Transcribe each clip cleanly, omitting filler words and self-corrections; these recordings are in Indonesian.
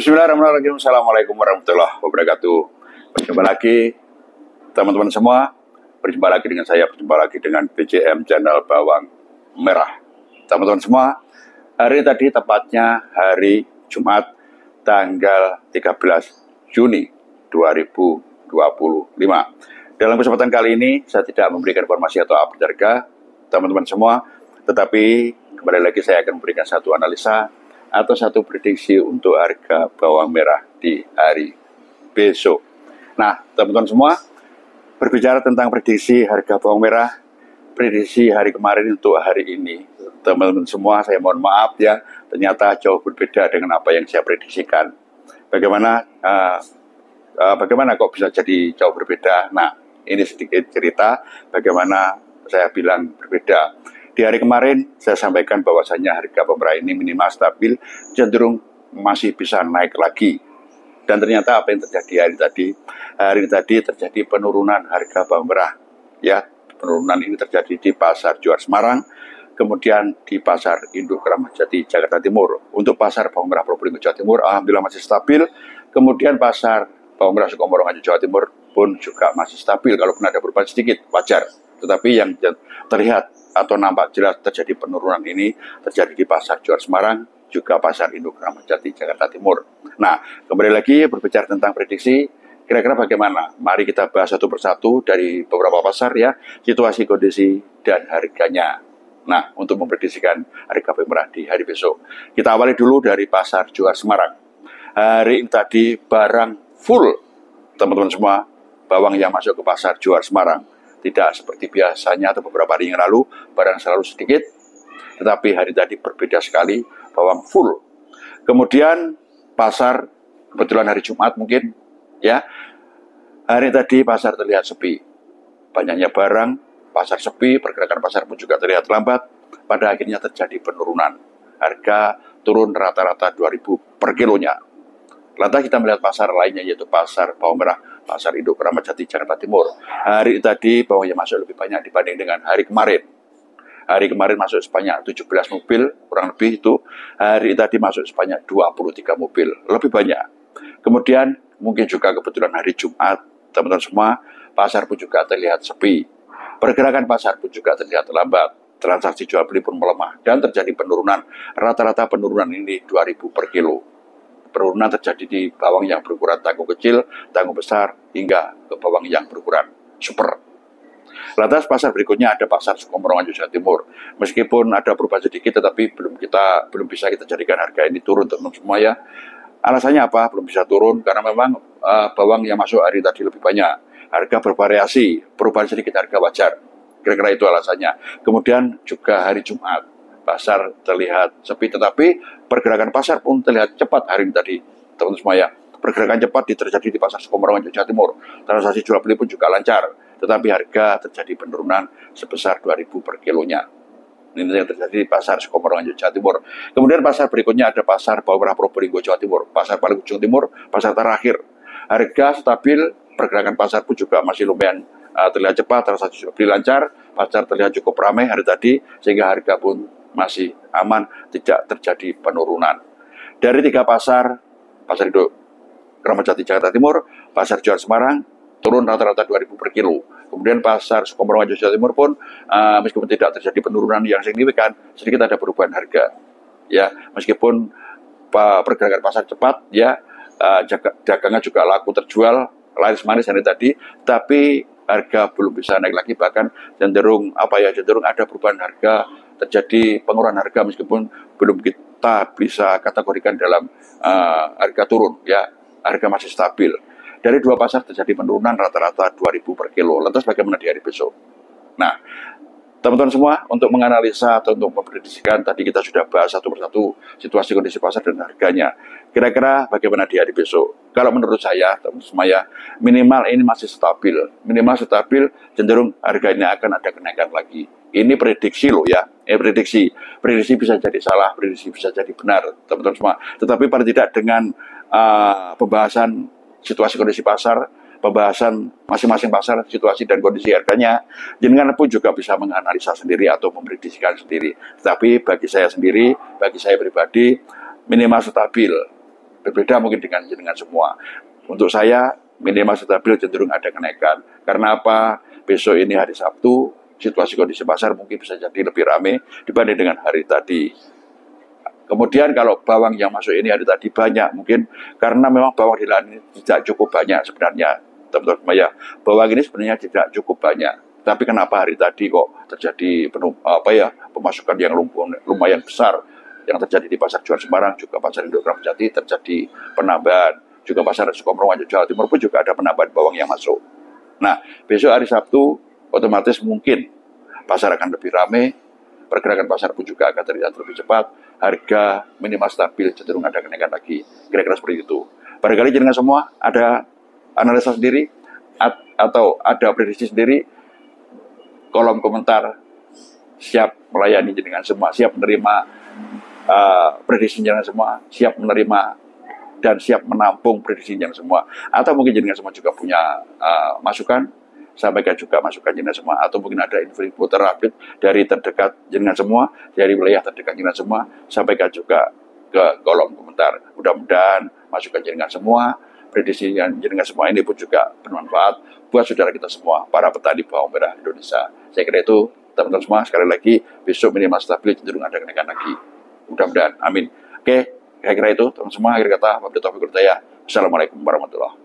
Bismillahirrahmanirrahim. Assalamualaikum warahmatullahi wabarakatuh. Berjumpa lagi teman-teman semua. Berjumpa lagi dengan saya, berjumpa lagi dengan BCM Channel Bawang Merah. Teman-teman semua, hari tadi tepatnya hari Jumat tanggal 13 Juni 2025. Dalam kesempatan kali ini saya tidak memberikan informasi atau update harga teman-teman semua, tetapi kembali lagi saya akan memberikan satu analisa atau satu prediksi untuk harga bawang merah di hari besok. Nah, teman-teman semua, berbicara tentang prediksi harga bawang merah, prediksi hari kemarin untuk hari ini, teman-teman semua, saya mohon maaf ya, ternyata jauh berbeda dengan apa yang saya prediksikan. Bagaimana kok bisa jadi jauh berbeda? Nah, ini sedikit cerita bagaimana saya bilang berbeda. Di hari kemarin saya sampaikan bahwasannya harga bawang merah ini minimal stabil, cenderung masih bisa naik lagi. Dan ternyata apa yang terjadi hari tadi? Hari tadi terjadi penurunan harga bawang merah. Ya, penurunan ini terjadi di Pasar Juar Semarang, kemudian di Pasar Induk Kramat Jati Jakarta Timur. Untuk pasar bawang merah Probolinggo Jawa Timur alhamdulillah masih stabil. Kemudian pasar bawang merah Sukomoro Jawa Timur pun juga masih stabil, kalaupun ada perubahan sedikit wajar. Tetapi yang terlihat atau nampak jelas terjadi penurunan ini terjadi di Pasar Juar Semarang, juga Pasar Induk Kramat Jati Jakarta Timur. Nah, kembali lagi berbicara tentang prediksi, kira-kira bagaimana? Mari kita bahas satu persatu dari beberapa pasar ya, situasi, kondisi, dan harganya. Nah, untuk memprediksikan harga bawang merah di hari besok, kita awali dulu dari Pasar Juar Semarang. Hari ini tadi barang full, teman-teman semua, bawang yang masuk ke Pasar Juar Semarang. Tidak seperti biasanya atau beberapa hari yang lalu, barang selalu sedikit, tetapi hari tadi berbeda sekali, bawang full. Kemudian pasar, kebetulan hari Jumat mungkin, ya, hari tadi pasar terlihat sepi. Banyaknya barang, pasar sepi, pergerakan pasar pun juga terlihat lambat, pada akhirnya terjadi penurunan. Harga turun rata-rata 2.000 per kilonya. Lantas kita melihat pasar lainnya, yaitu pasar bawang merah, Pasar Induk Kramat Jati Jakarta Timur. Hari tadi bawang yang masuk lebih banyak dibanding dengan hari kemarin. Hari kemarin masuk sebanyak 17 mobil, kurang lebih itu. Hari tadi masuk sebanyak 23 mobil, lebih banyak. Kemudian mungkin juga kebetulan hari Jumat, teman-teman semua, pasar pun juga terlihat sepi. Pergerakan pasar pun juga terlihat lambat. Transaksi jual beli pun melemah dan terjadi penurunan. Rata-rata penurunan ini 2.000 per kilo. Penurunan terjadi di bawang yang berukuran tanggung kecil, tanggung besar, hingga ke bawang yang berukuran super. Lantas pasar berikutnya ada Pasar Sukomoro Jawa Timur. Meskipun ada perubahan sedikit, tetapi belum bisa kita jadikan harga ini turun, teman-teman semua ya. Alasannya apa? Belum bisa turun karena memang bawang yang masuk hari tadi lebih banyak. Harga bervariasi, perubahan sedikit harga wajar. Kira-kira itu alasannya. Kemudian juga hari Jumat, pasar terlihat sepi, tetapi pergerakan pasar pun terlihat cepat hari ini tadi, teman-teman semua ya. Pergerakan cepat terjadi di Pasar Sukomoro Jawa Timur. Transaksi jual beli pun juga lancar, tetapi harga terjadi penurunan sebesar 2.000 per kilonya. Ini yang terjadi di Pasar Sukomoro Jawa Timur. Kemudian pasar berikutnya ada Pasar Bawang Merah Probolinggo Jawa Timur, pasar paling ujung timur, pasar terakhir. Harga stabil, pergerakan pasar pun juga masih lumayan terlihat cepat, transaksi jual beli lancar, pasar terlihat cukup ramai hari tadi, sehingga harga pun masih aman, tidak terjadi penurunan. Dari 3 pasar, Pasar Induk Kramat Jati Jakarta Timur, Pasar Juar Semarang, turun rata-rata 2.000 per kilo. Kemudian Pasar Sukomoro Jawa Timur pun, meskipun tidak terjadi penurunan yang signifikan, sedikit ada perubahan harga. Ya, meskipun pergerakan pasar cepat, ya, dagangan juga laku terjual, laris manis hari tadi, tapi harga belum bisa naik lagi, bahkan cenderung ada perubahan harga, terjadi penurunan harga meskipun belum kita bisa kategorikan dalam harga turun ya, harga masih stabil. Dari 2 pasar terjadi penurunan rata-rata 2.000 per kilo. Lantas bagaimana di hari besok? Nah, teman-teman semua, untuk menganalisa atau untuk memprediksikan, tadi kita sudah bahas satu persatu situasi kondisi pasar dan harganya. Kira-kira bagaimana di hari besok? Kalau menurut saya, teman-teman semua ya, minimal ini masih stabil. Minimal stabil, cenderung harganya akan ada kenaikan lagi. Ini prediksi loh ya, prediksi. Prediksi bisa jadi salah, prediksi bisa jadi benar, teman-teman semua. Tetapi paling tidak dengan pembahasan situasi kondisi pasar, pembahasan masing-masing pasar, situasi dan kondisi harganya, jenengan pun juga bisa menganalisa sendiri atau memprediksikan sendiri. Tetapi bagi saya sendiri, bagi saya pribadi, minimal stabil. berbeda mungkin dengan semua. Untuk saya minimal stabil cenderung ada kenaikan. Karena apa? Besok ini hari Sabtu, situasi kondisi pasar mungkin bisa jadi lebih ramai dibanding dengan hari tadi. Kemudian kalau bawang yang masuk ini hari tadi banyak, mungkin karena memang bawang di lahan ini tidak cukup banyak sebenarnya, teman-teman ya. Bawang ini sebenarnya tidak cukup banyak. Tapi kenapa hari tadi kok terjadi pemasukan yang lumayan besar yang terjadi di pasar jual Semarang, juga pasar induk Kramat Jati terjadi penambahan, juga pasar Sukomerong Jawa Timur pun juga ada penambahan bawang yang masuk. Nah, besok hari Sabtu otomatis mungkin pasar akan lebih ramai, pergerakan pasar pun juga akan terlihat lebih cepat, harga minimal stabil cenderung ada kenaikan lagi, kira-kira seperti itu. Barangkali jenengan semua ada analisa sendiri atau ada prediksi sendiri, kolom komentar siap melayani jenengan semua, siap menerima prediksi jenengan semua, siap menerima dan siap menampung prediksi jenengan semua. Atau mungkin jenengan semua juga punya masukan, sampaikan juga masukan jenengan semua, atau mungkin ada info terupdate dari terdekat jenengan semua, dari wilayah terdekat jenengan semua, sampaikan juga ke kolom komentar. Mudah-mudahan masukan jenengan semua, prediksi jenengan semua ini pun juga bermanfaat buat saudara kita semua, para petani bawang merah Indonesia. Saya kira itu, teman-teman semua, sekali lagi, besok minimal stabil cenderung ada kenaikan lagi. Mudah-mudahan, amin. Oke, saya kira itu, teman-teman semua, akhir kata, wabillahi taufiq wal hidayah. Assalamualaikum warahmatullahi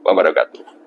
wabarakatuh.